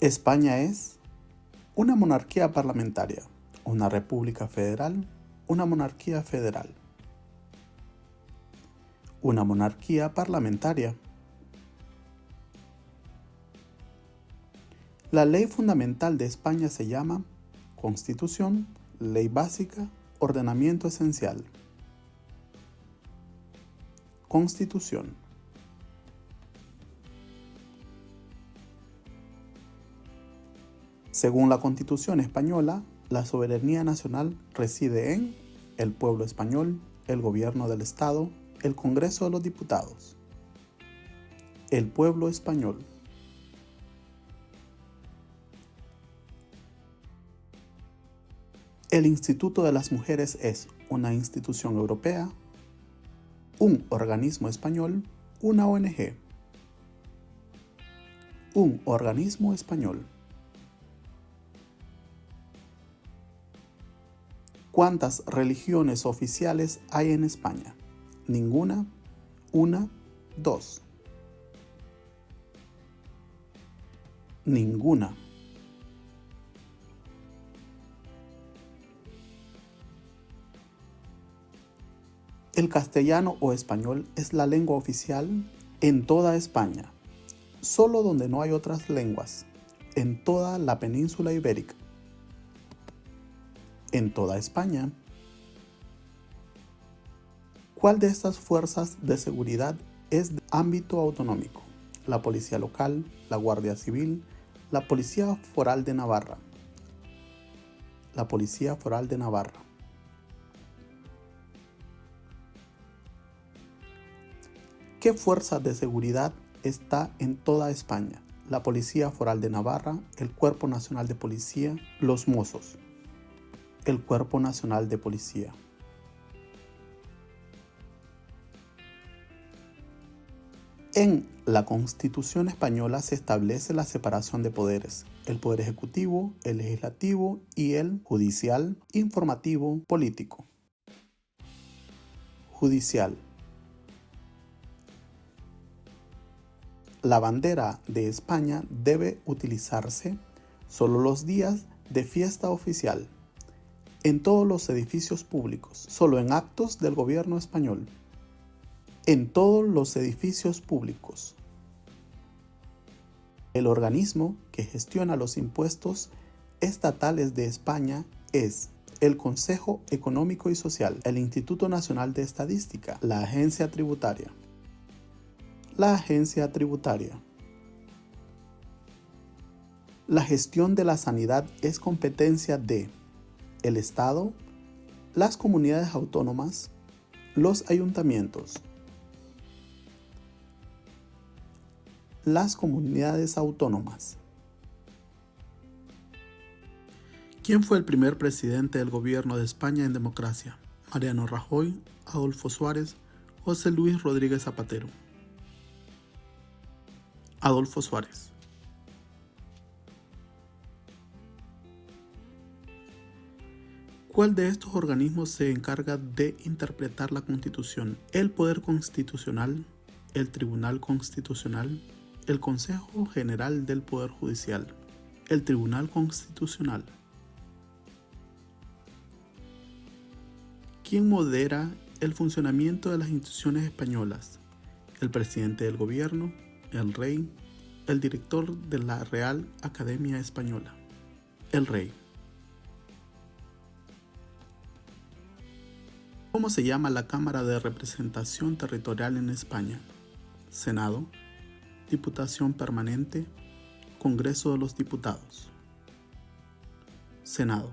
España es una monarquía parlamentaria, una república federal, una monarquía federal, una monarquía parlamentaria. La ley fundamental de España se llama Constitución, Ley Básica, Ordenamiento Esencial. Constitución. Según la Constitución española, la soberanía nacional reside en el pueblo español, el gobierno del Estado, el Congreso de los Diputados. El pueblo español. El Instituto de las Mujeres es una institución europea, un organismo español, una ONG. Un organismo español. ¿Cuántas religiones oficiales hay en España? Ninguna, una, dos. Ninguna. El castellano o español es la lengua oficial en toda España, solo donde no hay otras lenguas, en toda la península ibérica. En toda España. ¿Cuál de estas fuerzas de seguridad es de ámbito autonómico? La Policía Local, la Guardia Civil, la Policía Foral de Navarra. La Policía Foral de Navarra. ¿Qué fuerza de seguridad está en toda España? La Policía Foral de Navarra, el Cuerpo Nacional de Policía, los Mossos. El Cuerpo Nacional de Policía. En la Constitución española se establece la separación de poderes: el poder ejecutivo, el legislativo y el judicial, informativo, político. Judicial. La bandera de España debe utilizarse solo los días de fiesta oficial, en todos los edificios públicos, solo en actos del gobierno español, en todos los edificios públicos. El organismo que gestiona los impuestos estatales de España es el Consejo Económico y Social, el Instituto Nacional de Estadística, la Agencia Tributaria. La Agencia Tributaria. La gestión de la sanidad es competencia de el Estado, las comunidades autónomas, los ayuntamientos. Las comunidades autónomas. ¿Quién fue el primer presidente del gobierno de España en democracia? Mariano Rajoy, Adolfo Suárez, José Luis Rodríguez Zapatero. Adolfo Suárez. ¿Cuál de estos organismos se encarga de interpretar la Constitución? El Poder Constitucional, el Tribunal Constitucional, el Consejo General del Poder Judicial, el Tribunal Constitucional. ¿Quién modera el funcionamiento de las instituciones españolas? El presidente del gobierno, el rey, el director de la Real Academia Española, el rey. ¿Cómo se llama la Cámara de Representación Territorial en España? Senado, Diputación Permanente, Congreso de los Diputados. Senado.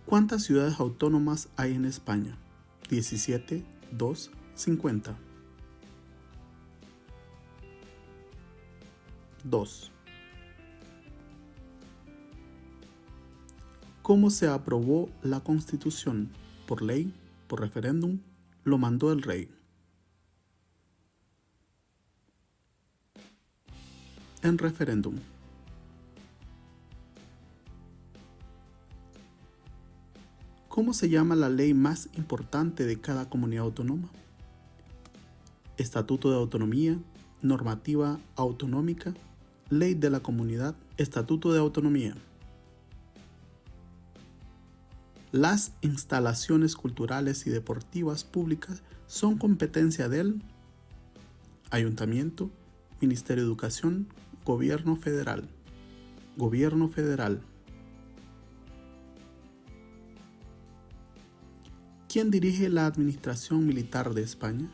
¿Cuántas ciudades autónomas hay en España? 17, 2, 50. 2. ¿Cómo se aprobó la Constitución? ¿Por ley? ¿Por referéndum? Lo mandó el rey. En referéndum. ¿Cómo se llama la ley más importante de cada comunidad autónoma? Estatuto de Autonomía, Normativa Autonómica, Ley de la Comunidad, Estatuto de Autonomía. Las instalaciones culturales y deportivas públicas son competencia del Ayuntamiento, Ministerio de Educación, Gobierno Federal. Gobierno Federal. ¿Quién dirige la administración militar de España?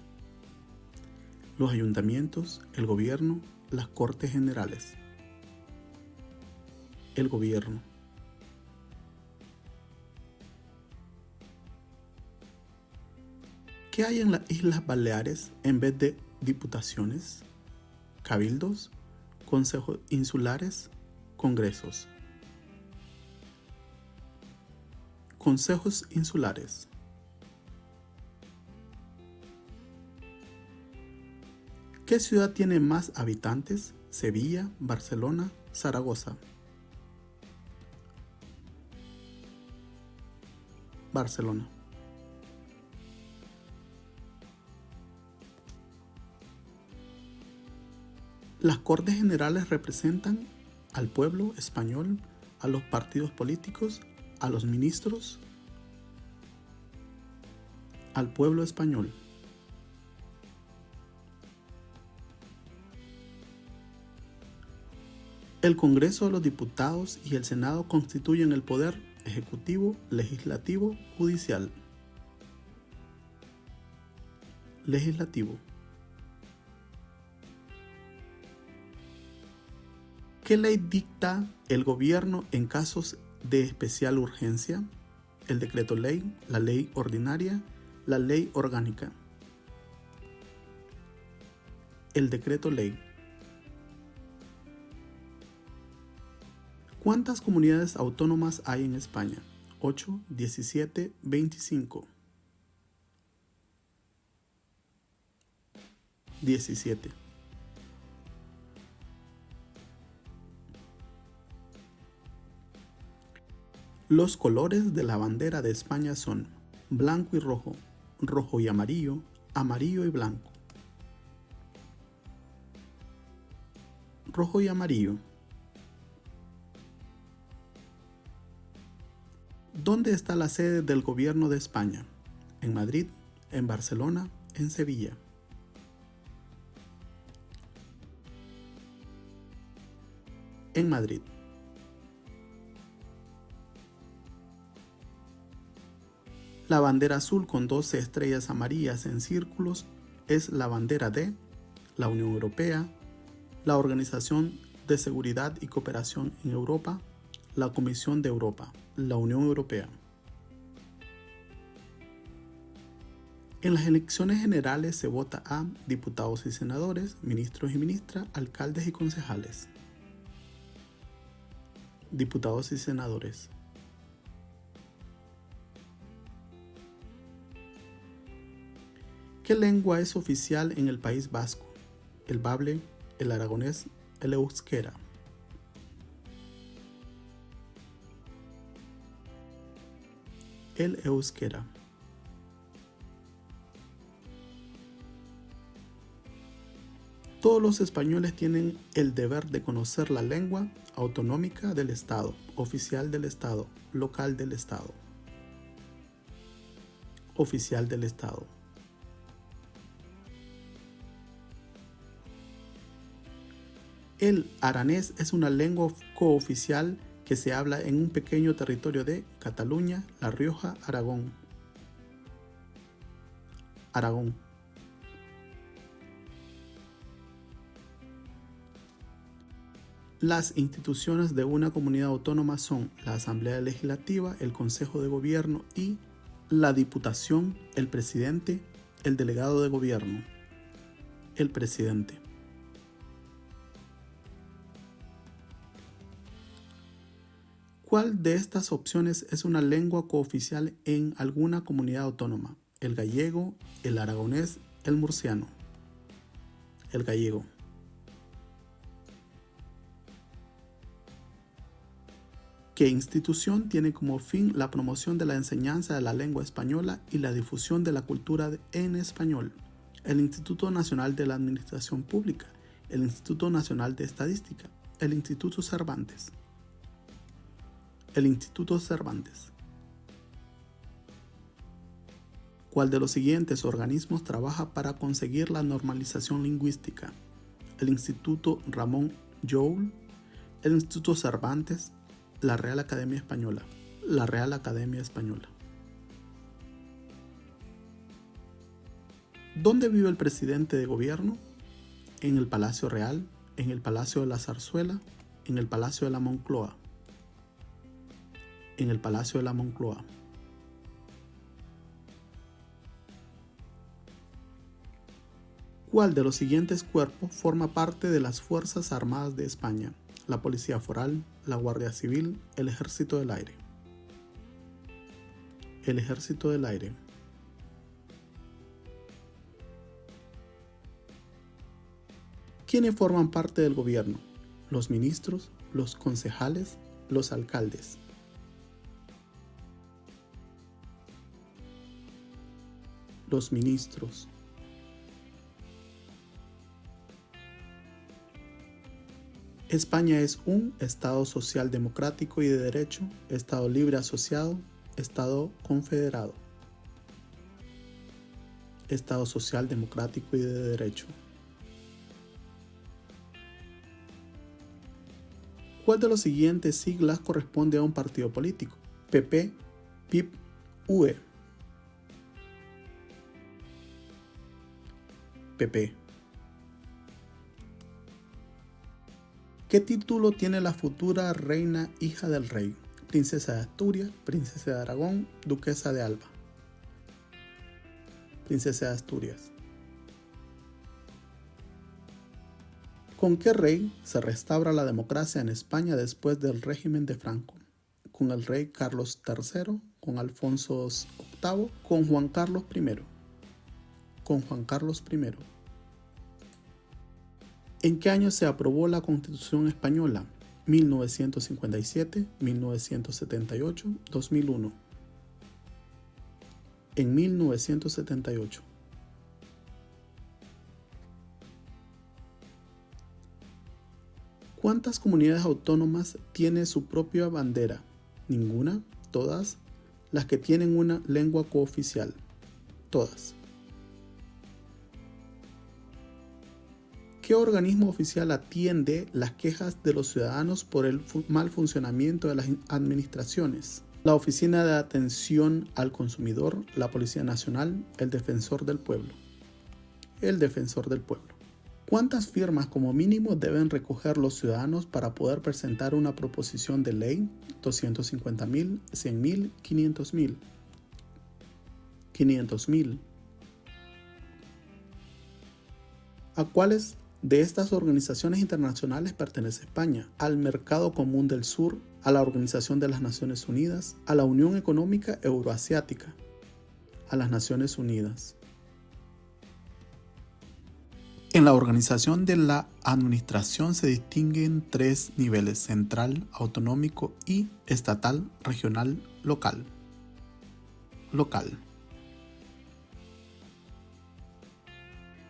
Los ayuntamientos, el gobierno, las Cortes Generales. El gobierno. ¿Qué hay en las Islas Baleares en vez de diputaciones, cabildos, consejos insulares, congresos? Consejos insulares. ¿Qué ciudad tiene más habitantes? Sevilla, Barcelona, Zaragoza. Barcelona. Las Cortes Generales representan al pueblo español, a los partidos políticos, a los ministros, al pueblo español. El Congreso de los Diputados y el Senado constituyen el poder ejecutivo, legislativo, judicial. Legislativo. ¿Qué ley dicta el gobierno en casos de especial urgencia? El decreto ley, la ley ordinaria, la ley orgánica. El decreto ley. ¿Cuántas comunidades autónomas hay en España? 8, 17, 25. 17. Los colores de la bandera de España son blanco y rojo, rojo y amarillo, amarillo y blanco. Rojo y amarillo. ¿Dónde está la sede del gobierno de España? ¿En Madrid, en Barcelona, en Sevilla? En Madrid. La bandera azul con 12 estrellas amarillas en círculos es la bandera de la Unión Europea, la Organización de Seguridad y Cooperación en Europa, la Comisión de Europa, la Unión Europea. En las elecciones generales se vota a diputados y senadores, ministros y ministras, alcaldes y concejales. Diputados y senadores. ¿Qué lengua es oficial en el País Vasco? El bable, el aragonés, el euskera. El euskera. Todos los españoles tienen el deber de conocer la lengua autonómica del Estado, oficial del Estado, local del Estado. Oficial del Estado. El aranés es una lengua cooficial que se habla en un pequeño territorio de Cataluña, La Rioja, Aragón. Aragón. Las instituciones de una comunidad autónoma son la Asamblea Legislativa, el Consejo de Gobierno y la Diputación, el presidente, el delegado de gobierno, el presidente. ¿Cuál de estas opciones es una lengua cooficial en alguna comunidad autónoma? El gallego, el aragonés, el murciano. El gallego. ¿Qué institución tiene como fin la promoción de la enseñanza de la lengua española y la difusión de la cultura en español? el Instituto Nacional de la Administración Pública, el Instituto Nacional de Estadística, el Instituto Cervantes. El Instituto Cervantes. ¿Cuál de los siguientes organismos trabaja para conseguir la normalización lingüística? El Instituto Ramón Llull, el Instituto Cervantes, la Real Academia Española. La Real Academia Española. ¿Dónde vive el presidente de gobierno? En el Palacio Real, en el Palacio de la Zarzuela, en el Palacio de la Moncloa. En el Palacio de la Moncloa. ¿Cuál de los siguientes cuerpos forma parte de las Fuerzas Armadas de España? La Policía Foral, la Guardia Civil, el Ejército del Aire. El Ejército del Aire. ¿Quiénes forman parte del gobierno? Los ministros, los concejales, los alcaldes. Los ministros. España es un Estado social democrático y de derecho, Estado libre asociado, Estado confederado. Estado social democrático y de derecho. ¿Cuál de los siguientes siglas corresponde a un partido político? PP, PIP, UE. PP. ¿Qué título tiene la futura reina hija del rey? Princesa de Asturias, princesa de Aragón, duquesa de Alba. Princesa de Asturias. ¿Con qué rey se restaura la democracia en España después del régimen de Franco? ¿Con el rey Carlos III? ¿Con Alfonso VIII? ¿Con Juan Carlos I? Con Juan Carlos I. ¿En qué año se aprobó la Constitución Española? 1957, 1978, 2001. En 1978. ¿Cuántas comunidades autónomas tiene su propia bandera? Ninguna, todas. Las que tienen una lengua cooficial, todas. ¿Qué organismo oficial atiende las quejas de los ciudadanos por el mal funcionamiento de las administraciones? La Oficina de Atención al Consumidor, la Policía Nacional, el Defensor del Pueblo. El Defensor del Pueblo. ¿Cuántas firmas como mínimo deben recoger los ciudadanos para poder presentar una proposición de ley? 250.000, 100.000, 500.000. 500.000. ¿A cuáles de estas organizaciones internacionales pertenece España? Al Mercado Común del Sur, a la Organización de las Naciones Unidas, a la Unión Económica Euroasiática, a las Naciones Unidas. En la organización de la administración se distinguen tres niveles: central, autonómico y estatal, regional, local. Local.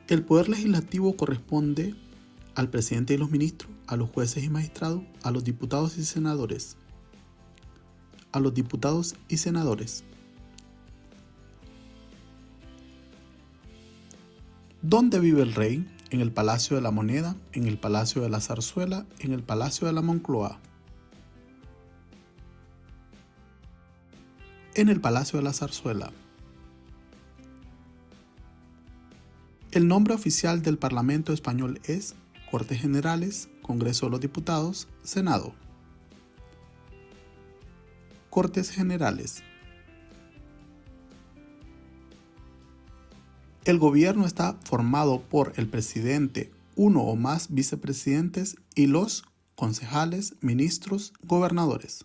El poder legislativo corresponde al presidente y los ministros, a los jueces y magistrados, a los diputados y senadores. A los diputados y senadores. ¿Dónde vive el rey? En el Palacio de la Moneda, en el Palacio de la Zarzuela, en el Palacio de la Moncloa. En el Palacio de la Zarzuela. El nombre oficial del Parlamento español es Cortes Generales, Congreso de los Diputados, Senado. Cortes Generales. El gobierno está formado por el presidente, uno o más vicepresidentes y los concejales, ministros, gobernadores.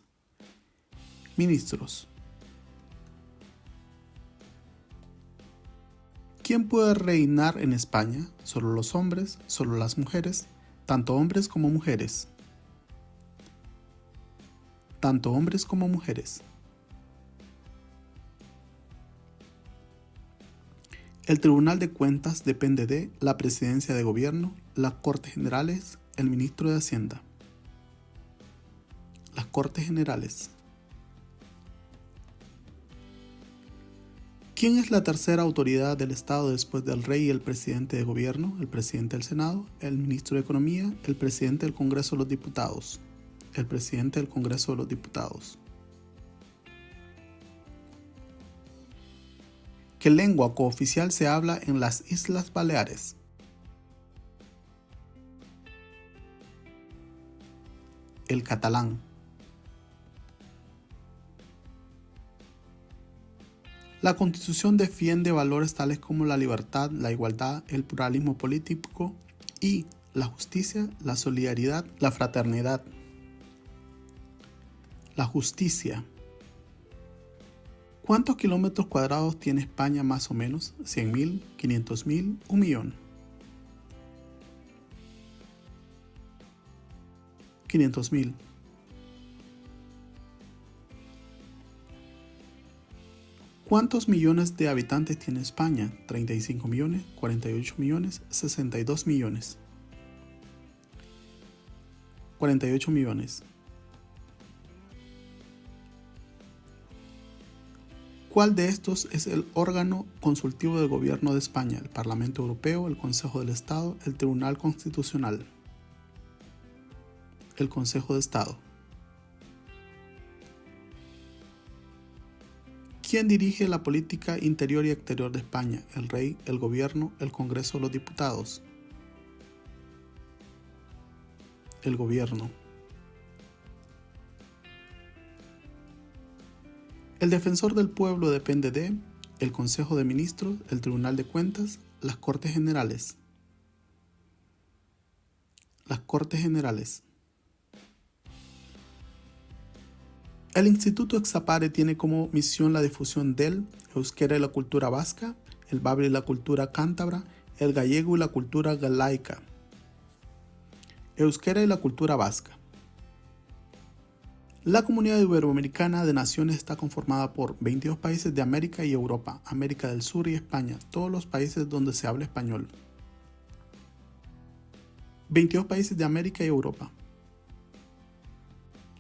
Ministros. ¿Quién puede reinar en España? ¿Solo los hombres? ¿Solo las mujeres? Tanto hombres como mujeres. Tanto hombres como mujeres. El Tribunal de Cuentas depende de la Presidencia de Gobierno, las Cortes Generales, el Ministro de Hacienda. Las Cortes Generales. ¿Quién es la tercera autoridad del Estado después del Rey y el Presidente de Gobierno, el Presidente del Senado, el Ministro de Economía, el Presidente del Congreso de los Diputados? El Presidente del Congreso de los Diputados. ¿Qué lengua cooficial se habla en las Islas Baleares? El catalán. La Constitución defiende valores tales como la libertad, la igualdad, el pluralismo político y la justicia, la solidaridad, la fraternidad. La justicia. ¿Cuántos kilómetros cuadrados tiene España más o menos? ¿100.000, 500.000, 1.000.000? 500.000. ¿Cuántos millones de habitantes tiene España? 35 millones, 48 millones, 62 millones. 48 millones. ¿Cuál de estos es el órgano consultivo del Gobierno de España? ¿El Parlamento Europeo, el Consejo del Estado, el Tribunal Constitucional? El Consejo de Estado. ¿Quién dirige la política interior y exterior de España? ¿El Rey, el Gobierno, el Congreso de los Diputados? El Gobierno. El defensor del pueblo depende de el Consejo de Ministros, el Tribunal de Cuentas, las Cortes Generales. Las Cortes Generales. El Instituto Exapare tiene como misión la difusión del euskera y la cultura vasca, el bable y la cultura cántabra, el gallego y la cultura galaica. Euskera y la cultura vasca. La Comunidad Iberoamericana de Naciones está conformada por 22 países de América y Europa, América del Sur y España, todos los países donde se habla español. 22 países de América y Europa.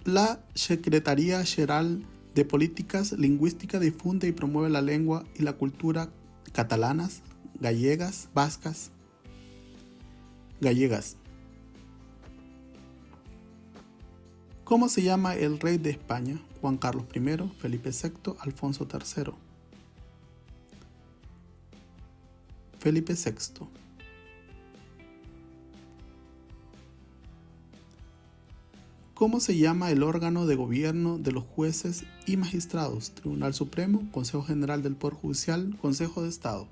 La Secretaría General de Políticas Lingüísticas difunde y promueve la lengua y la cultura catalanas, gallegas, vascas, gallegas. ¿Cómo se llama el rey de España? Juan Carlos I, Felipe VI, Alfonso III. Felipe VI. ¿Cómo se llama el órgano de gobierno de los jueces y magistrados? Tribunal Supremo, Consejo General del Poder Judicial, Consejo de Estado.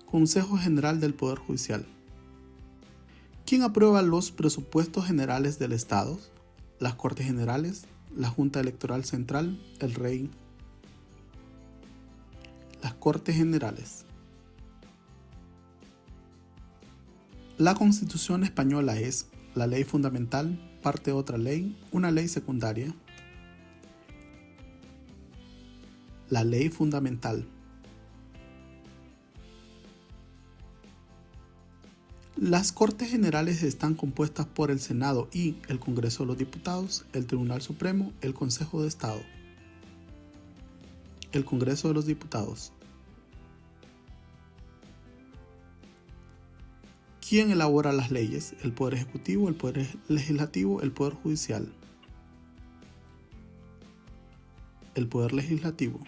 Consejo General del Poder Judicial. ¿Quién aprueba los presupuestos generales del Estado? Las Cortes Generales, la Junta Electoral Central, el Rey. Las Cortes Generales. La Constitución española es la ley fundamental, parte de otra ley, una ley secundaria. La ley fundamental. Las Cortes Generales están compuestas por el Senado y el Congreso de los Diputados, el Tribunal Supremo, el Consejo de Estado. El Congreso de los Diputados. ¿Quién elabora las leyes? El Poder Ejecutivo, el Poder Legislativo, el Poder Judicial. El Poder Legislativo.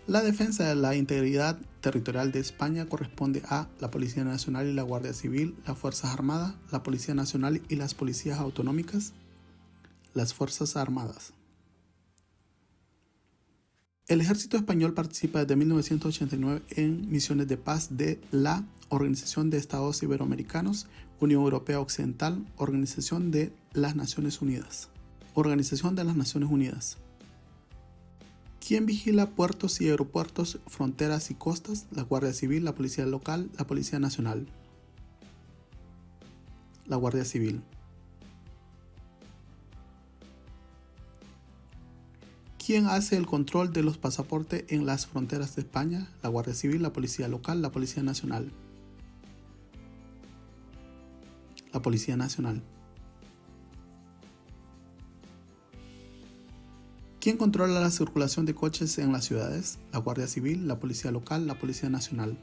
La defensa de la integridad territorial de España corresponde a la Policía Nacional y la Guardia Civil, las Fuerzas Armadas, la Policía Nacional y las Policías Autonómicas, las Fuerzas Armadas. El Ejército Español participa desde 1989 en misiones de paz de la Organización de Estados Iberoamericanos, Unión Europea Occidental, Organización de las Naciones Unidas. Organización de las Naciones Unidas. ¿Quién vigila puertos y aeropuertos, fronteras y costas? La Guardia Civil, la Policía Local, la Policía Nacional. La Guardia Civil. ¿Quién hace el control de los pasaportes en las fronteras de España? La Guardia Civil, la Policía Local, la Policía Nacional. La Policía Nacional. ¿Quién controla la circulación de coches en las ciudades? La Guardia Civil, la Policía Local, la Policía Nacional.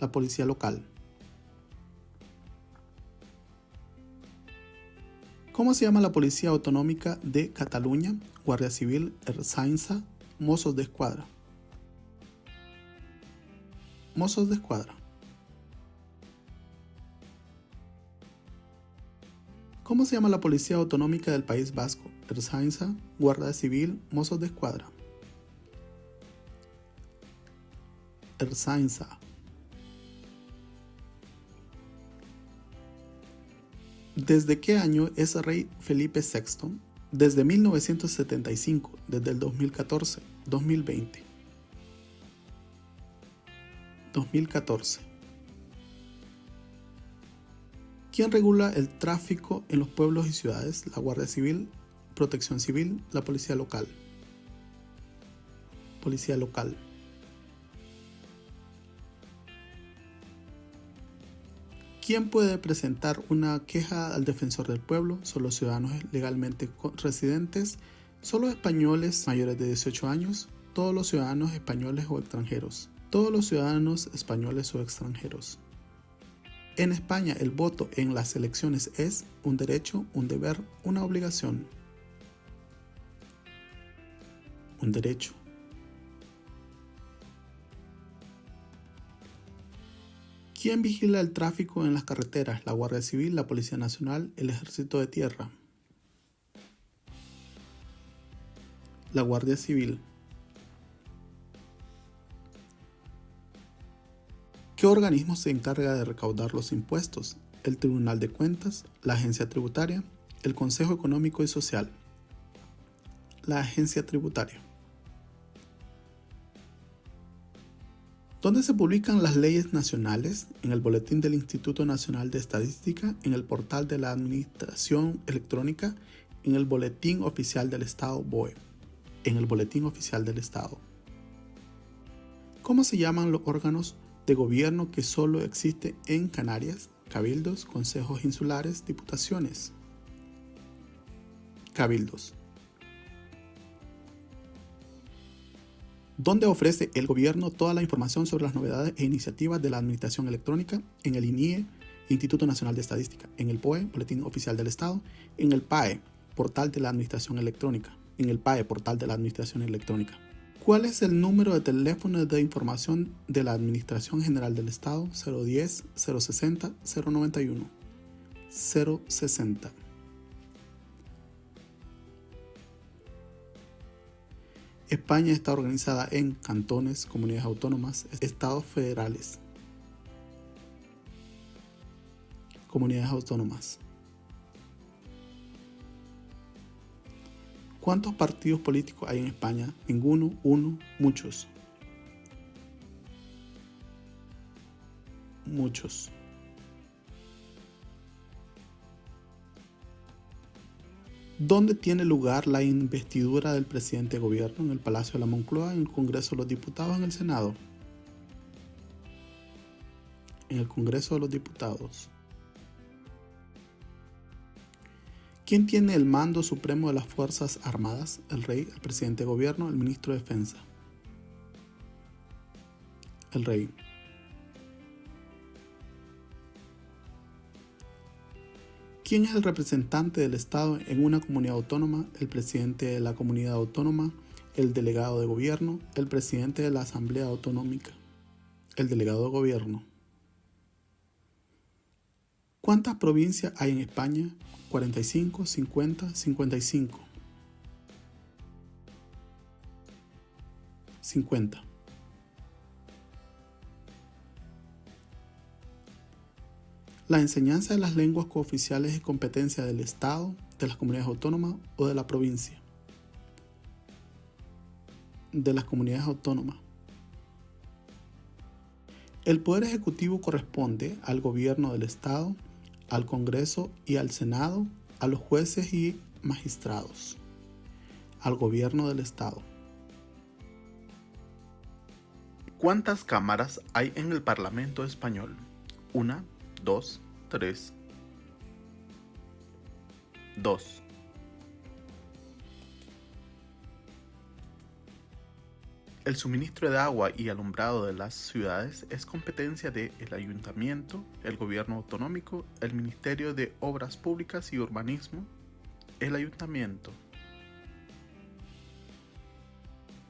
La Policía Local. ¿Cómo se llama la Policía Autonómica de Cataluña? Guardia Civil, Ertzaintza, Mossos de Escuadra. Mossos de Escuadra. ¿Cómo se llama la Policía Autonómica del País Vasco? Ertzaintza, Guardia Civil, Mossos de Escuadra. Ertzaintza. ¿Desde qué año es rey Felipe VI? Desde 1975, desde el 2014, 2020. 2014. ¿Quién regula el tráfico en los pueblos y ciudades? La Guardia Civil, Protección Civil, la Policía Local. Policía Local. ¿Quién puede presentar una queja al defensor del pueblo? Solo ciudadanos legalmente residentes, solo españoles mayores de 18 años, todos los ciudadanos españoles o extranjeros. Todos los ciudadanos españoles o extranjeros. En España, el voto en las elecciones es un derecho, un deber, una obligación. Un derecho. ¿Quién vigila el tráfico en las carreteras? La Guardia Civil, la Policía Nacional, el Ejército de Tierra. La Guardia Civil. ¿Qué organismo se encarga de recaudar los impuestos? El Tribunal de Cuentas, la Agencia Tributaria, el Consejo Económico y Social. La Agencia Tributaria. ¿Dónde se publican las leyes nacionales? En el Boletín del Instituto Nacional de Estadística, en el portal de la Administración Electrónica, en el Boletín Oficial del Estado BOE. En el Boletín Oficial del Estado. ¿Cómo se llaman los órganos de gobierno que solo existen en Canarias? Cabildos, consejos insulares, diputaciones. Cabildos. ¿Dónde ofrece el gobierno toda la información sobre las novedades e iniciativas de la administración electrónica? En el INIE, Instituto Nacional de Estadística, en el BOE, Boletín Oficial del Estado, en el PAE, Portal de la Administración Electrónica, en el PAE, Portal de la Administración Electrónica. ¿Cuál es el número de teléfono de información de la Administración General del Estado? 010 060 091 060. España está organizada en cantones, comunidades autónomas, estados federales. Comunidades autónomas. ¿Cuántos partidos políticos hay en España? Ninguno, uno, muchos. Muchos. ¿Dónde tiene lugar la investidura del presidente de gobierno? En el Palacio de la Moncloa, en el Congreso de los Diputados, en el Senado. En el Congreso de los Diputados. ¿Quién tiene el mando supremo de las Fuerzas Armadas? El rey, el presidente de gobierno, el ministro de Defensa. El rey. ¿Quién es el representante del Estado en una comunidad autónoma? El presidente de la comunidad autónoma, el delegado de gobierno, el presidente de la Asamblea Autonómica, el delegado de gobierno. ¿Cuántas provincias hay en España? 45, 50, 55. 50. La enseñanza de las lenguas cooficiales es competencia del Estado, de las comunidades autónomas o de la provincia. De las comunidades autónomas. El Poder Ejecutivo corresponde al Gobierno del Estado, al Congreso y al Senado, a los jueces y magistrados. Al gobierno del Estado. ¿Cuántas cámaras hay en el Parlamento español? 1, 2, 3. 2. El suministro de agua y alumbrado de las ciudades es competencia del Ayuntamiento, el Gobierno Autonómico, el Ministerio de Obras Públicas y Urbanismo, el Ayuntamiento.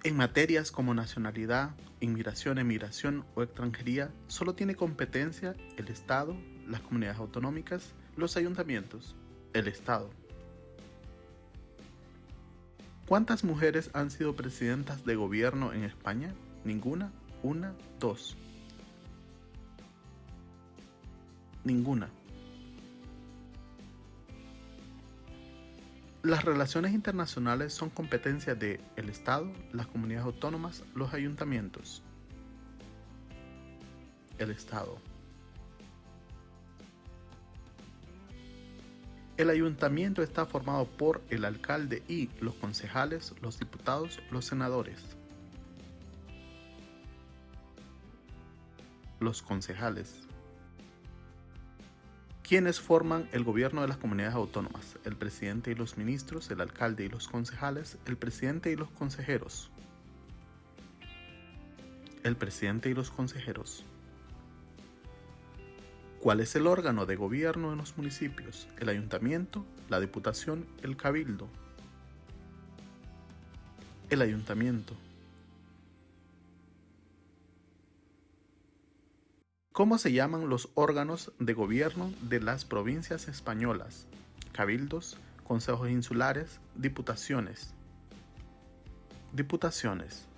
En materias como nacionalidad, inmigración, emigración o extranjería, solo tiene competencia el Estado, las comunidades autonómicas, los ayuntamientos, el Estado. ¿Cuántas mujeres han sido presidentas de gobierno en España? Ninguna. 1, 2. Ninguna. Las relaciones internacionales son competencia del Estado, las comunidades autónomas, los ayuntamientos. El Estado. El ayuntamiento está formado por el alcalde y los concejales, los diputados, los senadores. Los concejales. ¿Quiénes forman el gobierno de las comunidades autónomas? El presidente y los ministros, el alcalde y los concejales, el presidente y los consejeros. El presidente y los consejeros. ¿Cuál es el órgano de gobierno en los municipios? El ayuntamiento, la diputación, el cabildo. El ayuntamiento. ¿Cómo se llaman los órganos de gobierno de las provincias españolas? Cabildos, consejos insulares, diputaciones. Diputaciones.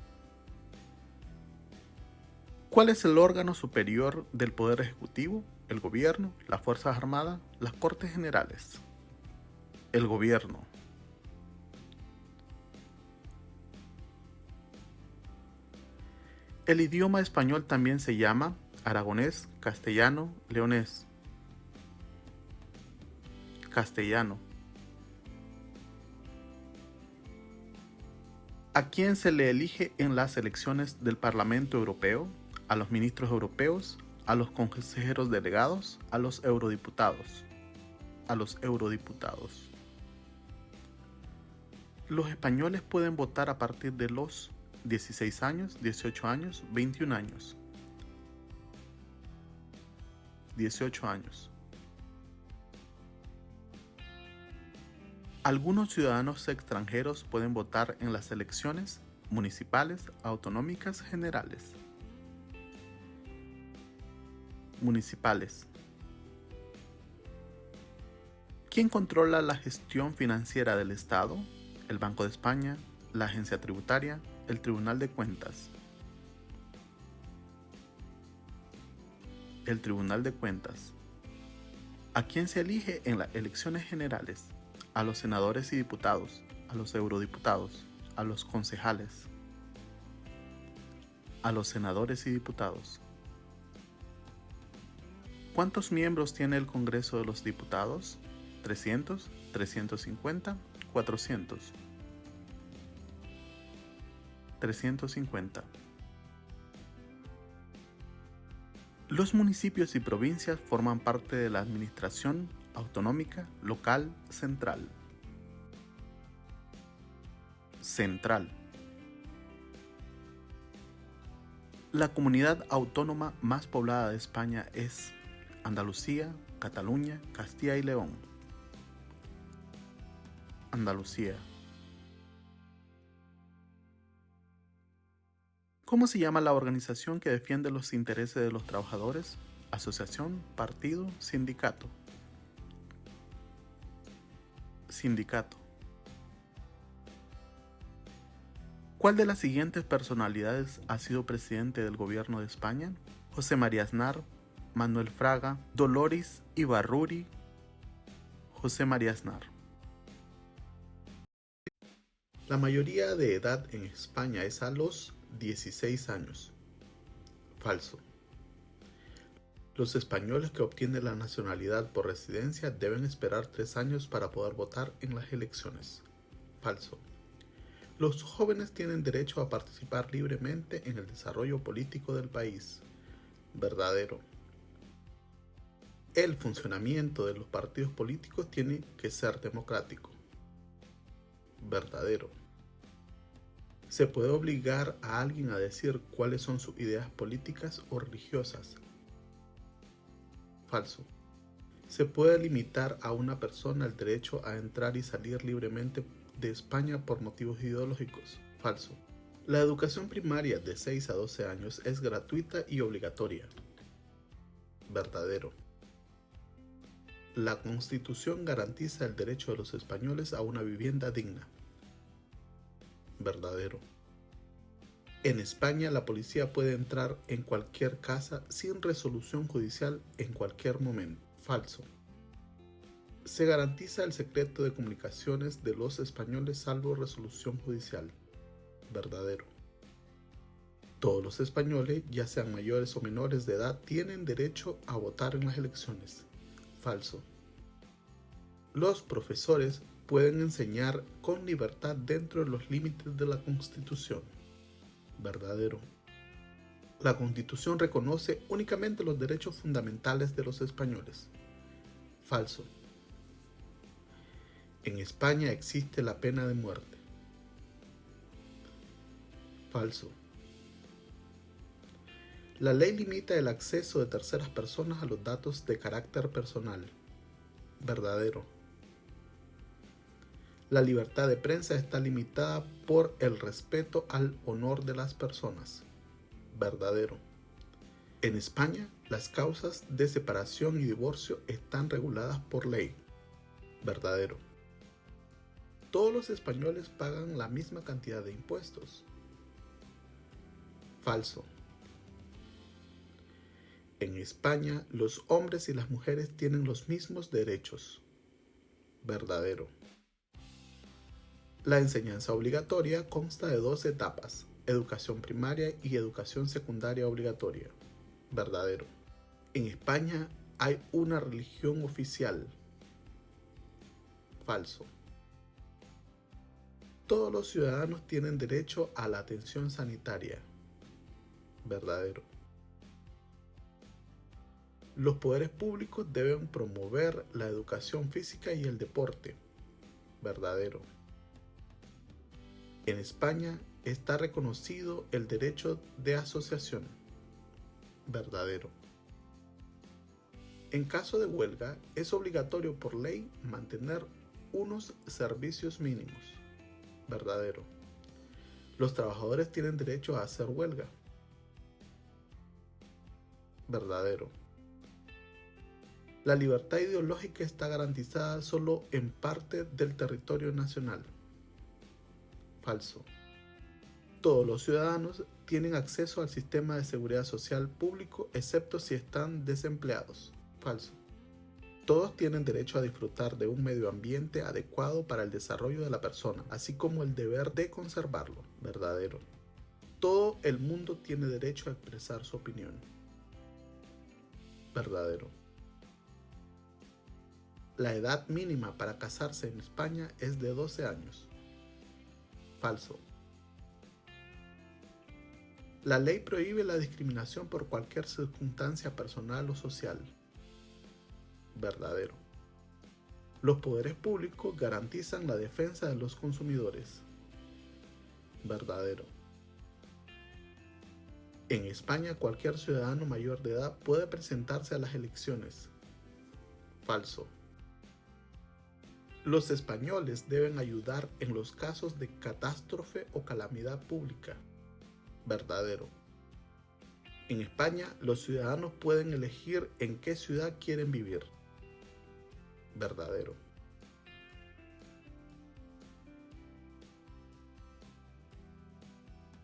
¿Cuál es el órgano superior del Poder Ejecutivo? El Gobierno, las Fuerzas Armadas, las Cortes Generales. El Gobierno. El idioma español también se llama aragonés, castellano, leonés. Castellano. ¿A quién se le elige en las elecciones del Parlamento Europeo? A los ministros europeos, a los consejeros delegados, a los eurodiputados. A los eurodiputados. Los españoles pueden votar a partir de los 16 años, 18 años, 21 años. 18 años. Algunos ciudadanos extranjeros pueden votar en las elecciones municipales, autonómicas, generales. Municipales. ¿Quién controla la gestión financiera del Estado? El Banco de España, la Agencia Tributaria, el Tribunal de Cuentas. El Tribunal de Cuentas. ¿A quién se elige en las elecciones generales? A los senadores y diputados, a los eurodiputados, a los concejales. A los senadores y diputados. ¿Cuántos miembros tiene el Congreso de los Diputados? 300, 350, 400. 350. Los municipios y provincias forman parte de la administración autonómica local central. Central. La comunidad autónoma más poblada de España es Andalucía, Cataluña, Castilla y León. Andalucía. ¿Cómo se llama la organización que defiende los intereses de los trabajadores? Asociación, partido, sindicato. Sindicato. ¿Cuál de las siguientes personalidades ha sido presidente del gobierno de España? José María Aznar, Manuel Fraga, Dolores Ibarruri, José María Aznar. La mayoría de edad en España es a los 16 años. Falso. Los españoles que obtienen la nacionalidad por residencia deben esperar 3 años para poder votar en las elecciones. Falso. Los jóvenes tienen derecho a participar libremente en el desarrollo político del país. Verdadero. El funcionamiento de los partidos políticos tiene que ser democrático. Verdadero. ¿Se puede obligar a alguien a decir cuáles son sus ideas políticas o religiosas? Falso. ¿Se puede limitar a una persona el derecho a entrar y salir libremente de España por motivos ideológicos? Falso. La educación primaria de 6 a 12 años es gratuita y obligatoria. Verdadero. La Constitución garantiza el derecho de los españoles a una vivienda digna. Verdadero. En España la policía puede entrar en cualquier casa sin resolución judicial en cualquier momento. Falso. Se garantiza el secreto de comunicaciones de los españoles salvo resolución judicial. Verdadero. Todos los españoles, ya sean mayores o menores de edad, tienen derecho a votar en las elecciones. Falso. Los profesores pueden enseñar con libertad dentro de los límites de la Constitución. Verdadero. La Constitución reconoce únicamente los derechos fundamentales de los españoles. Falso. En España existe la pena de muerte. Falso. La ley limita el acceso de terceras personas a los datos de carácter personal. Verdadero. La libertad de prensa está limitada por el respeto al honor de las personas. Verdadero. En España, las causas de separación y divorcio están reguladas por ley. Verdadero. Todos los españoles pagan la misma cantidad de impuestos. Falso. En España, los hombres y las mujeres tienen los mismos derechos. Verdadero. La enseñanza obligatoria consta de 2 etapas: educación primaria y educación secundaria obligatoria. Verdadero. En España hay una religión oficial. Falso. Todos los ciudadanos tienen derecho a la atención sanitaria. Verdadero. Los poderes públicos deben promover la educación física y el deporte. Verdadero. En España está reconocido el derecho de asociación. Verdadero. En caso de huelga, es obligatorio por ley mantener unos servicios mínimos. Verdadero. Los trabajadores tienen derecho a hacer huelga. Verdadero. La libertad ideológica está garantizada solo en parte del territorio nacional. Falso. Todos los ciudadanos tienen acceso al sistema de seguridad social público excepto si están desempleados. Falso. Todos tienen derecho a disfrutar de un medio ambiente adecuado para el desarrollo de la persona, así como el deber de conservarlo. Verdadero. Todo el mundo tiene derecho a expresar su opinión. Verdadero. La edad mínima para casarse en España es de 12 años. Falso. La ley prohíbe la discriminación por cualquier circunstancia personal o social. Verdadero. Los poderes públicos garantizan la defensa de los consumidores. Verdadero. En España, cualquier ciudadano mayor de edad puede presentarse a las elecciones. Falso. Los españoles deben ayudar en los casos de catástrofe o calamidad pública. Verdadero. En España, los ciudadanos pueden elegir en qué ciudad quieren vivir. Verdadero.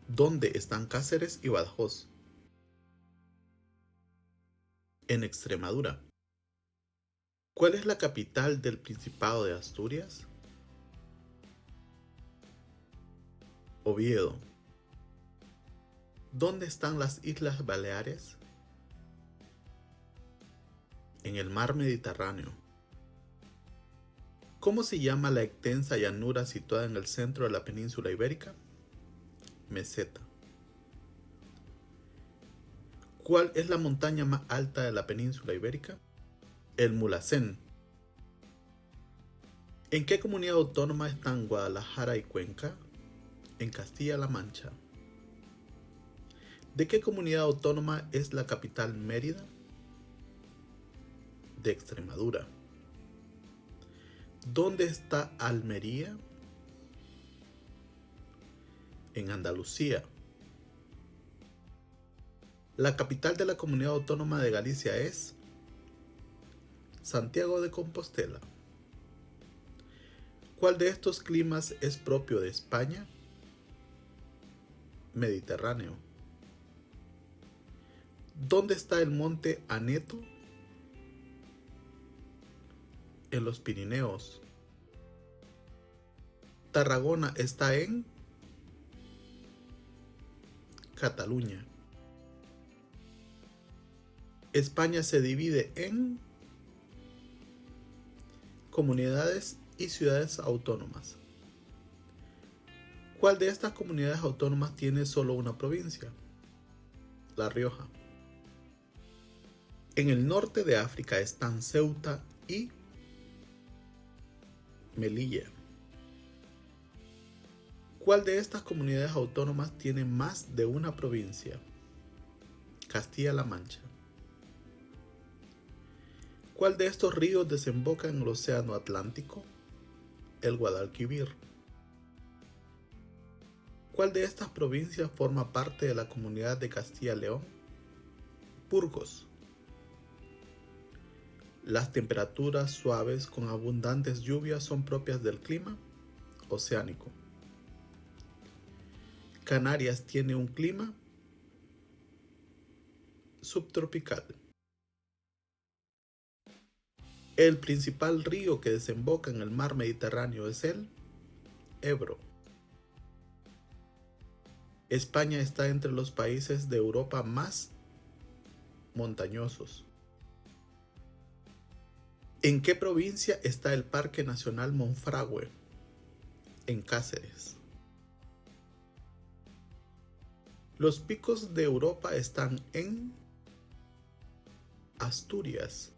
¿Dónde están Cáceres y Badajoz? En Extremadura. ¿Cuál es la capital del Principado de Asturias? Oviedo. ¿Dónde están las Islas Baleares? en el mar Mediterráneo. ¿Cómo se llama la extensa llanura situada en el centro de la península ibérica? Meseta. ¿Cuál es la montaña más alta de la península ibérica? El Mulhacén. ¿En qué comunidad autónoma están Guadalajara y Cuenca? En Castilla-La Mancha. ¿De qué comunidad autónoma es la capital Mérida? De Extremadura. ¿Dónde está Almería? En Andalucía. La capital de la comunidad autónoma de Galicia es Santiago de Compostela. ¿Cuál de estos climas es propio de España? Mediterráneo. ¿Dónde está el monte Aneto? En los Pirineos. Tarragona está en Cataluña. España se divide en comunidades y ciudades autónomas. ¿Cuál de estas comunidades autónomas tiene solo una provincia? La Rioja. En el norte de África están Ceuta y Melilla. ¿Cuál de estas comunidades autónomas tiene más de una provincia? Castilla-La Mancha. ¿Cuál de estos ríos desemboca en el Océano Atlántico? El Guadalquivir. ¿Cuál de estas provincias forma parte de la comunidad de Castilla-León? Burgos. Las temperaturas suaves con abundantes lluvias son propias del clima oceánico. Canarias tiene un clima subtropical. El principal río que desemboca en el mar Mediterráneo es el Ebro. España está entre los países de Europa más montañosos. ¿En qué provincia está el Parque Nacional Monfragüe? En Cáceres. Los picos de Europa están en Asturias.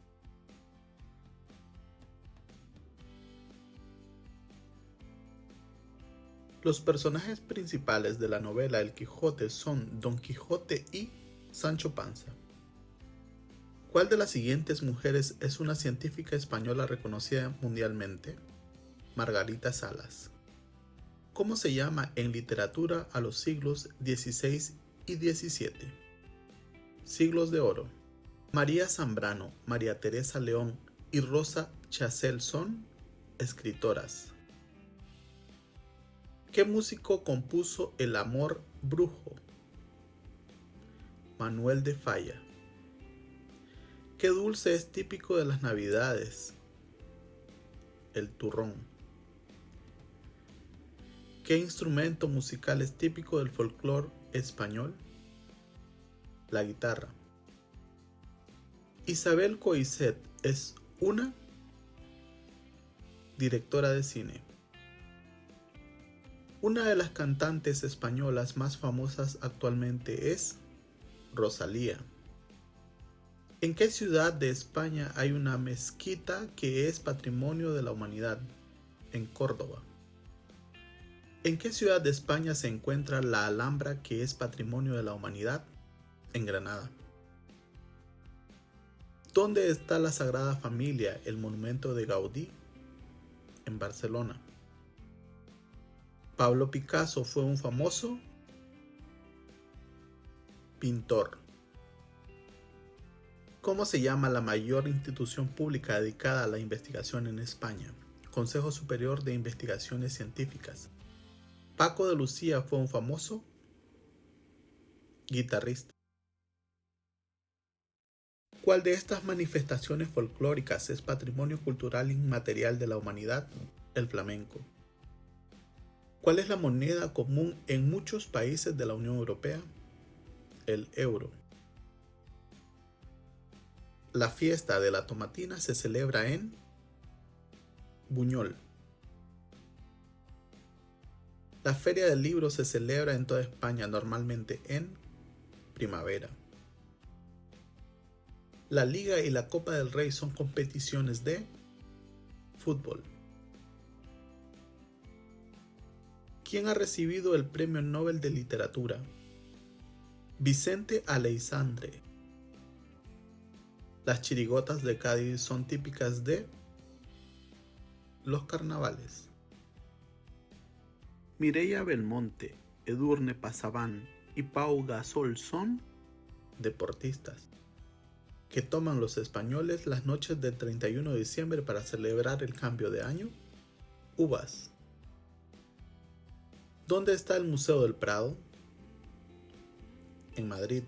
Los personajes principales de la novela El Quijote son Don Quijote y Sancho Panza. ¿Cuál de las siguientes mujeres es una científica española reconocida mundialmente? Margarita Salas. ¿Cómo se llama en literatura a los siglos XVI y XVII? Siglos de oro. María Zambrano, María Teresa León y Rosa Chacel son escritoras. ¿Qué músico compuso El Amor Brujo? Manuel de Falla. ¿Qué dulce es típico de las Navidades? El turrón. ¿Qué instrumento musical es típico del folclore español? La guitarra. Isabel Coixet es una directora de cine. Una de las cantantes españolas más famosas actualmente es Rosalía. ¿En qué ciudad de España hay una mezquita que es Patrimonio de la Humanidad? En Córdoba. ¿En qué ciudad de España se encuentra la Alhambra que es Patrimonio de la Humanidad? En Granada. ¿Dónde está la Sagrada Familia, el monumento de Gaudí? En Barcelona. Pablo Picasso fue un famoso pintor. ¿Cómo se llama la mayor institución pública dedicada a la investigación en España? Consejo Superior de Investigaciones Científicas. Paco de Lucía fue un famoso guitarrista. ¿Cuál de estas manifestaciones folclóricas es patrimonio cultural inmaterial de la humanidad? El flamenco. ¿Cuál es la moneda común en muchos países de la Unión Europea? El euro. La fiesta de la tomatina se celebra en Buñol. La Feria del Libro se celebra en toda España, normalmente en primavera. La Liga y la Copa del Rey son competiciones de fútbol. ¿Quién ha recibido el Premio Nobel de Literatura? Vicente Aleixandre. Las chirigotas de Cádiz son típicas de los carnavales. Mireia Belmonte, Edurne Pasaban y Pau Gasol son deportistas. ¿Qué toman los españoles las noches del 31 de diciembre para celebrar el cambio de año? Uvas. ¿Dónde está el Museo del Prado? En Madrid.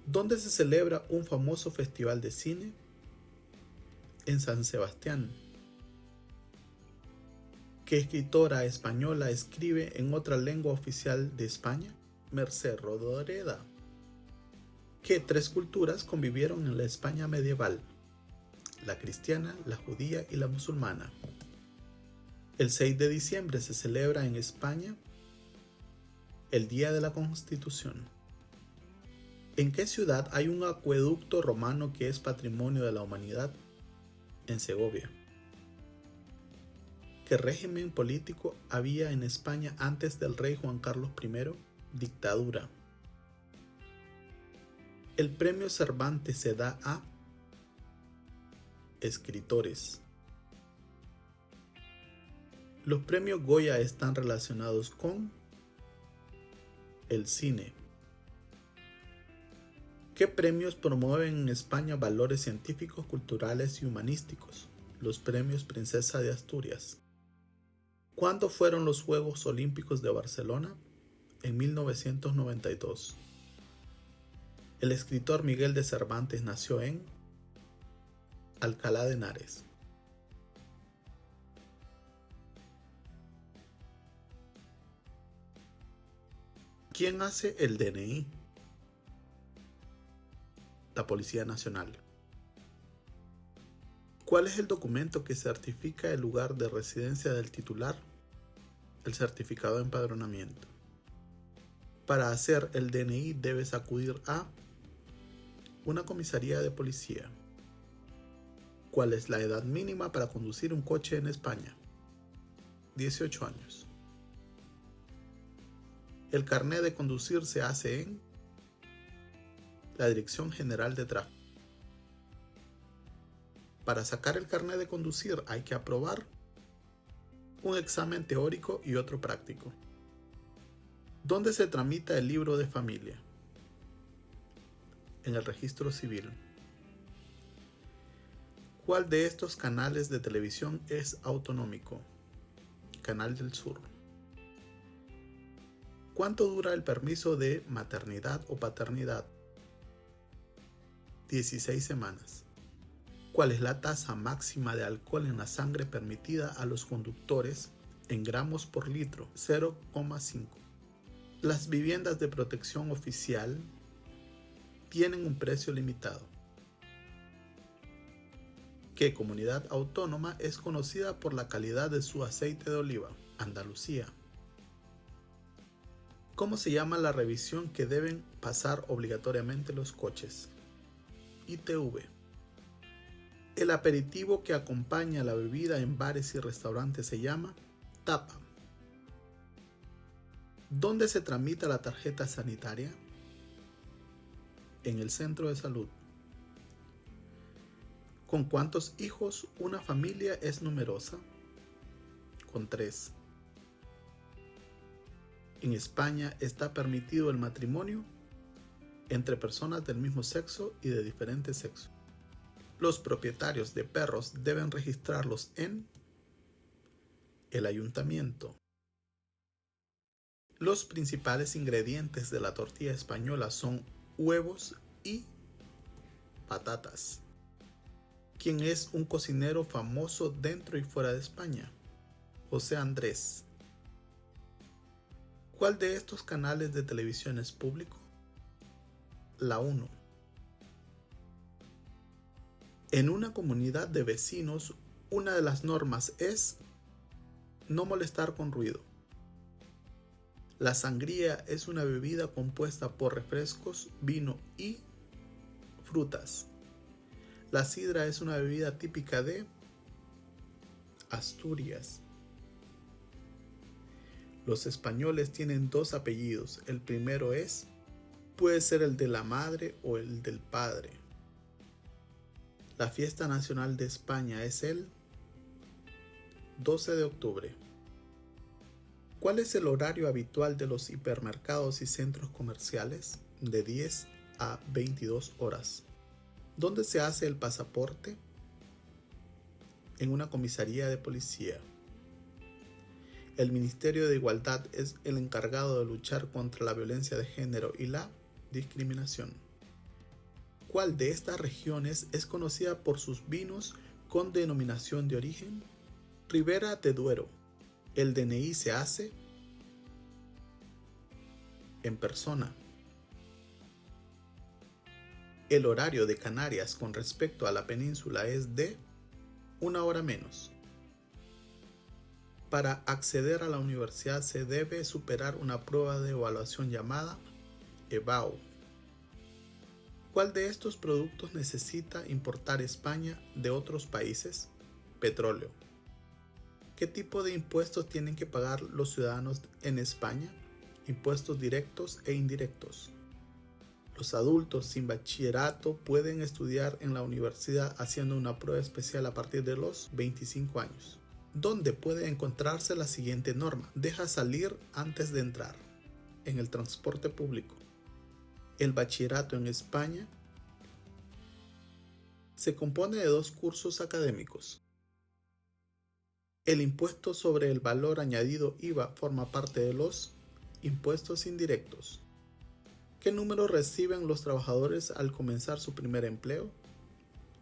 ¿Dónde se celebra un famoso festival de cine? En San Sebastián. ¿Qué escritora española escribe en otra lengua oficial de España? Mercè Rodoreda. ¿Qué tres culturas convivieron en la España medieval? La cristiana, la judía y la musulmana. El 6 de diciembre se celebra en España el Día de la Constitución. ¿En qué ciudad hay un acueducto romano que es patrimonio de la humanidad? En Segovia. ¿Qué régimen político había en España antes del rey Juan Carlos I? Dictadura. El premio Cervantes se da a escritores. Los premios Goya están relacionados con el cine. ¿Qué premios promueven en España valores científicos, culturales y humanísticos? Los premios Princesa de Asturias. ¿Cuándo fueron los Juegos Olímpicos de Barcelona? En 1992. El escritor Miguel de Cervantes nació en Alcalá de Henares. ¿Quién hace el DNI? La Policía Nacional. ¿Cuál es el documento que certifica el lugar de residencia del titular? El certificado de empadronamiento. Para hacer el DNI debes acudir a una comisaría de policía. ¿Cuál es la edad mínima para conducir un coche en España? 18 años. El carnet de conducir se hace en la Dirección General de Tráfico. Para sacar el carnet de conducir hay que aprobar un examen teórico y otro práctico. ¿Dónde se tramita el libro de familia? En el registro civil. ¿Cuál de estos canales de televisión es autonómico? Canal del Sur. ¿Cuánto dura el permiso de maternidad o paternidad? 16 semanas. ¿Cuál es la tasa máxima de alcohol en la sangre permitida a los conductores en gramos por litro? 0,5. Las viviendas de protección oficial tienen un precio limitado. ¿Qué comunidad autónoma es conocida por la calidad de su aceite de oliva? Andalucía. ¿Cómo se llama la revisión que deben pasar obligatoriamente los coches? ITV. El aperitivo que acompaña la bebida en bares y restaurantes se llama tapa. ¿Dónde se tramita la tarjeta sanitaria? En el centro de salud. ¿Con cuántos hijos una familia es numerosa? Con 3. En España está permitido el matrimonio entre personas del mismo sexo y de diferente sexo. Los propietarios de perros deben registrarlos en el ayuntamiento. Los principales ingredientes de la tortilla española son huevos y patatas. ¿Quién es un cocinero famoso dentro y fuera de España? José Andrés. ¿Cuál de estos canales de televisión es público? La 1. En una comunidad de vecinos, una de las normas es no molestar con ruido. La sangría es una bebida compuesta por refrescos, vino y frutas. La sidra es una bebida típica de Asturias. Los españoles tienen dos apellidos. El primero puede ser el de la madre o el del padre. La fiesta nacional de España es el 12 de octubre. ¿Cuál es el horario habitual de los hipermercados y centros comerciales? De 10 a 22 horas. ¿Dónde se hace el pasaporte? En una comisaría de policía. El Ministerio de Igualdad es el encargado de luchar contra la violencia de género y la discriminación. ¿Cuál de estas regiones es conocida por sus vinos con denominación de origen? Ribera de Duero. El DNI se hace en persona. El horario de Canarias con respecto a la península es de 1 hora menos. Para acceder a la universidad se debe superar una prueba de evaluación llamada EBAU. ¿Cuál de estos productos necesita importar España de otros países? Petróleo. ¿Qué tipo de impuestos tienen que pagar los ciudadanos en España? Impuestos directos e indirectos. Los adultos sin bachillerato pueden estudiar en la universidad haciendo una prueba especial a partir de los 25 años. ¿Dónde puede encontrarse la siguiente norma? Deja salir antes de entrar. En el transporte público. El bachillerato en España se compone de 2 cursos académicos. El impuesto sobre el valor añadido IVA forma parte de los impuestos indirectos. ¿Qué número reciben los trabajadores al comenzar su primer empleo?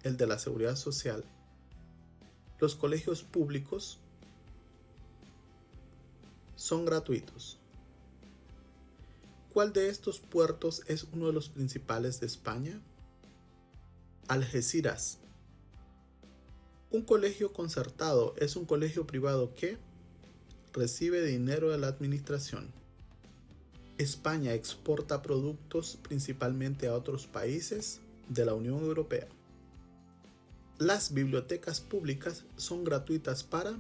El de la Seguridad Social. Los colegios públicos son gratuitos. ¿Cuál de estos puertos es uno de los principales de España? Algeciras. Un colegio concertado es un colegio privado que recibe dinero de la administración. España exporta productos principalmente a otros países de la Unión Europea. Las bibliotecas públicas son gratuitas para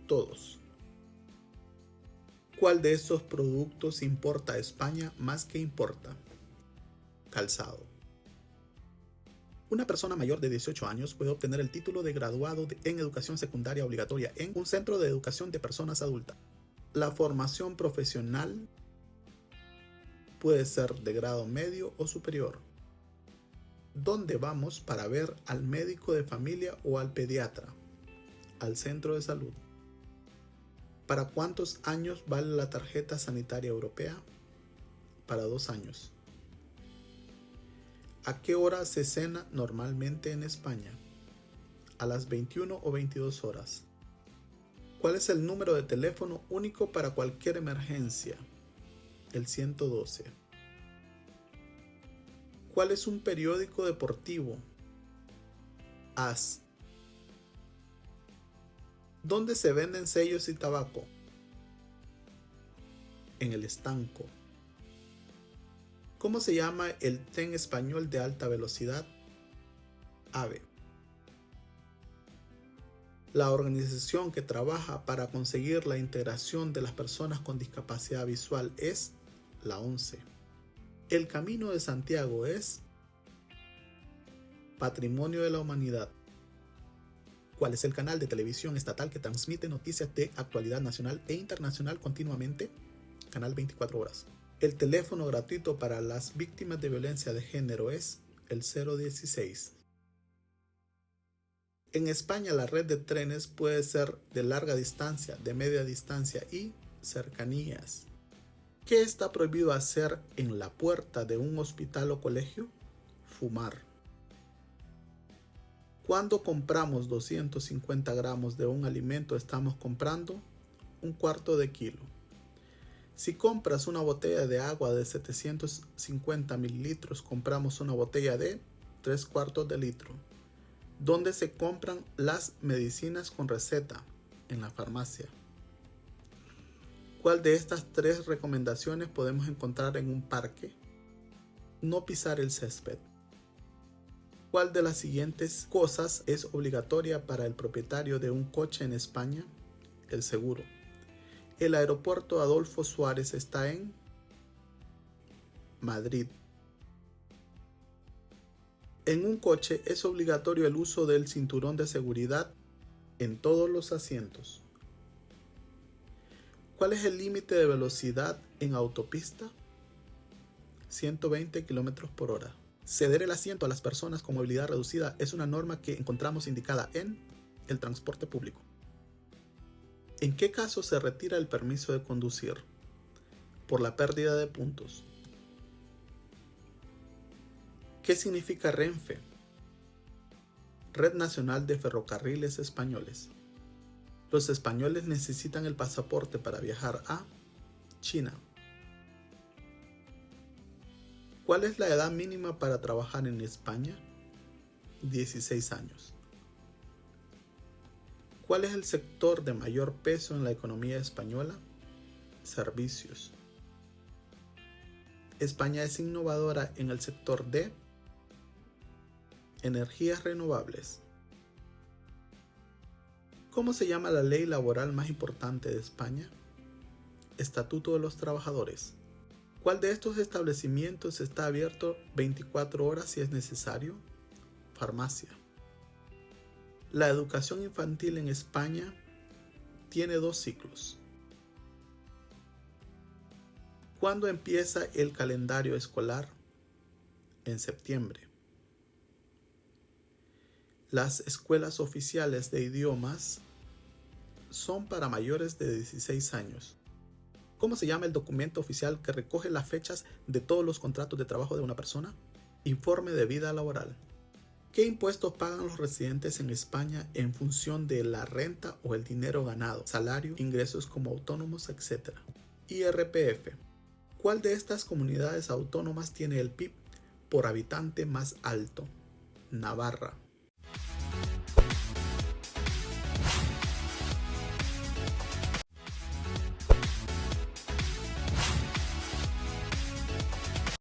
todos. ¿Cuál de estos productos importa a España más que importa? Calzado. Una persona mayor de 18 años puede obtener el título de graduado en educación secundaria obligatoria en un centro de educación de personas adultas. La formación profesional puede ser de grado medio o superior. ¿Dónde vamos para ver al médico de familia o al pediatra? Al centro de salud. ¿Para cuántos años vale la tarjeta sanitaria europea? Para 2 años. ¿A qué hora se cena normalmente en España? A las 21 o 22 horas. ¿Cuál es el número de teléfono único para cualquier emergencia? El 112. ¿Cuál es un periódico deportivo? AS. ¿Dónde se venden sellos y tabaco? En el estanco. ¿Cómo se llama el tren español de alta velocidad? AVE. La organización que trabaja para conseguir la integración de las personas con discapacidad visual es la ONCE. El Camino de Santiago es Patrimonio de la Humanidad. ¿Cuál es el canal de televisión estatal que transmite noticias de actualidad nacional e internacional continuamente? Canal 24 horas. El teléfono gratuito para las víctimas de violencia de género es el 016. En España la red de trenes puede ser de larga distancia, de media distancia y cercanías. ¿Qué está prohibido hacer en la puerta de un hospital o colegio? Fumar. Cuando compramos 250 gramos de un alimento, estamos comprando 1/4 de kilo. Si compras una botella de agua de 750 mililitros, compramos una botella de 3/4 de litro. ¿Dónde se compran las medicinas con receta? En la farmacia. ¿Cuál de estas 3 recomendaciones podemos encontrar en un parque? No pisar el césped. ¿Cuál de las siguientes cosas es obligatoria para el propietario de un coche en España? El seguro. El aeropuerto Adolfo Suárez está en Madrid. En un coche es obligatorio el uso del cinturón de seguridad en todos los asientos. ¿Cuál es el límite de velocidad en autopista? 120 km por hora. Ceder el asiento a las personas con movilidad reducida es una norma que encontramos indicada en el transporte público. ¿En qué caso se retira el permiso de conducir? Por la pérdida de puntos. ¿Qué significa Renfe? Red Nacional de Ferrocarriles Españoles. Los españoles necesitan el pasaporte para viajar a China. ¿Cuál es la edad mínima para trabajar en España? 16 años. ¿Cuál es el sector de mayor peso en la economía española? Servicios. España es innovadora en el sector de energías renovables. ¿Cómo se llama la ley laboral más importante de España? Estatuto de los Trabajadores. ¿Cuál de estos establecimientos está abierto 24 horas si es necesario? Farmacia. La educación infantil en España tiene 2 ciclos. ¿Cuándo empieza el calendario escolar? En septiembre. Las escuelas oficiales de idiomas son para mayores de 16 años. ¿Cómo se llama el documento oficial que recoge las fechas de todos los contratos de trabajo de una persona? Informe de vida laboral. ¿Qué impuestos pagan los residentes en España en función de la renta o el dinero ganado, salario, ingresos como autónomos, etc.? IRPF. ¿Cuál de estas comunidades autónomas tiene el PIB por habitante más alto? Navarra.